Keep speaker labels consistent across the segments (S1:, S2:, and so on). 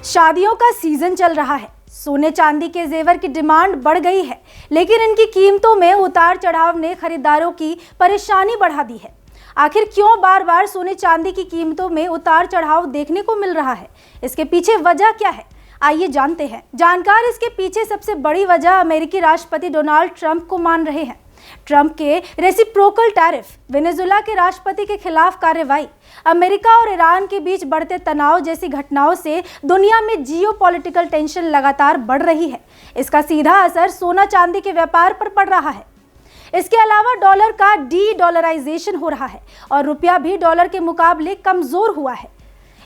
S1: शादियों का सीजन चल रहा है। सोने चांदी के जेवर की डिमांड बढ़ गई है, लेकिन इनकी कीमतों में उतार चढ़ाव ने खरीदारों की परेशानी बढ़ा दी है। आखिर क्यों बार बार सोने चांदी की कीमतों में उतार चढ़ाव देखने को मिल रहा है? इसके पीछे वजह क्या है? आइए जानते हैं। जानकार इसके पीछे सबसे बड़ी वजह अमेरिकी राष्ट्रपति डोनाल्ड ट्रंप को मान रहे हैं। ट्रंप के रेसिप्रोकल टैरिफ, वेनेजुएला के राष्ट्रपति के खिलाफ कार्रवाई, अमेरिका और ईरान के बीच बढ़ते तनाव जैसी घटनाओं से दुनिया में जियोपॉलिटिकल टेंशन लगातार बढ़ रही है। इसका सीधा असर सोना चांदी के व्यापार पर पड़ रहा है। इसके अलावा डॉलर का डी डॉलराइजेशन हो रहा है और रुपया भी डॉलर के मुकाबले कमजोर हुआ है।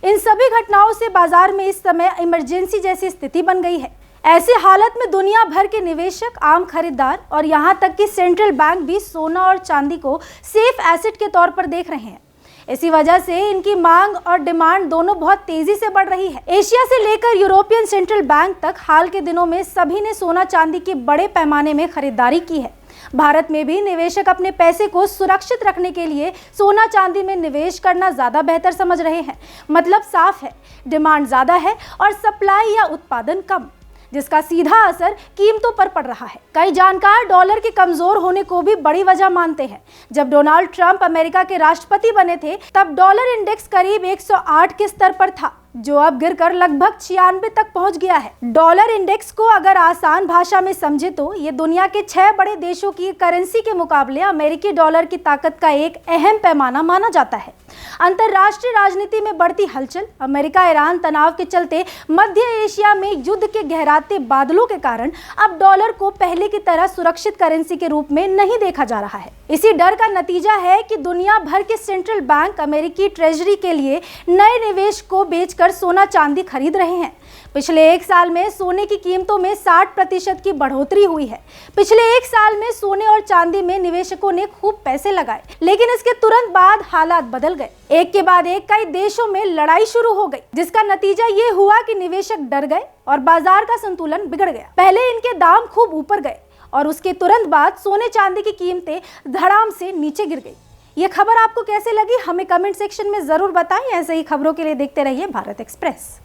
S1: इन सभी घटनाओं से बाजार में इस समय इमरजेंसी जैसी स्थिति बन गई है। ऐसी हालत में दुनिया भर के निवेशक, आम खरीदार और यहाँ तक कि सेंट्रल बैंक भी सोना और चांदी को सेफ एसेट के तौर पर देख रहे हैं। इसी वजह से इनकी मांग और डिमांड दोनों बहुत तेजी से बढ़ रही है। एशिया से लेकर यूरोपियन सेंट्रल बैंक तक हाल के दिनों में सभी ने सोना चांदी की बड़े पैमाने में खरीदारी की है। भारत में भी निवेशक अपने पैसे को सुरक्षित रखने के लिए सोना चांदी में निवेश करना ज्यादा बेहतर समझ रहे हैं। मतलब साफ है, डिमांड ज्यादा है और सप्लाई या उत्पादन कम, जिसका सीधा असर कीमतों पर पड़ रहा है। कई जानकार डॉलर के कमजोर होने को भी बड़ी वजह मानते हैं। जब डोनाल्ड ट्रंप अमेरिका के राष्ट्रपति बने थे, तब डॉलर इंडेक्स करीब 108 के स्तर पर था, जो अब गिरकर लगभग 96 तक पहुंच गया है। डॉलर इंडेक्स को अगर आसान भाषा में समझे तो ये दुनिया के 6 बड़े देशों की करेंसी के मुकाबले अमेरिकी डॉलर की ताकत का एक अहम पैमाना माना जाता है। अंतर्राष्ट्रीय राजनीति में बढ़ती हलचल, अमेरिका ईरान तनाव के चलते मध्य एशिया में युद्ध के गहराते बादलों के कारण अब डॉलर को पहले की तरह सुरक्षित करेंसी के रूप में नहीं देखा जा रहा है। इसी डर का नतीजा है कि दुनिया भर के सेंट्रल बैंक अमेरिकी ट्रेजरी के लिए नए निवेश को बेचकर सोना चांदी खरीद रहे हैं। पिछले 1 साल में सोने की कीमतों में 60% की बढ़ोतरी हुई है। पिछले 1 साल में सोने और चांदी में निवेशकों ने खूब पैसे लगाए, लेकिन इसके तुरंत बाद हालात बदल गए। एक के बाद एक कई देशों में लड़ाई शुरू हो गई, जिसका नतीजा ये हुआ कि निवेशक डर गए और बाजार का संतुलन बिगड़ गया। पहले इनके दाम खूब ऊपर गए और उसके तुरंत बाद सोने चांदी की कीमतें धड़ाम से नीचे गिर गई। ये खबर आपको कैसे लगी, हमें कमेंट सेक्शन में जरूर बताएं। ऐसे ही खबरों के लिए देखते रहिए भारत एक्सप्रेस।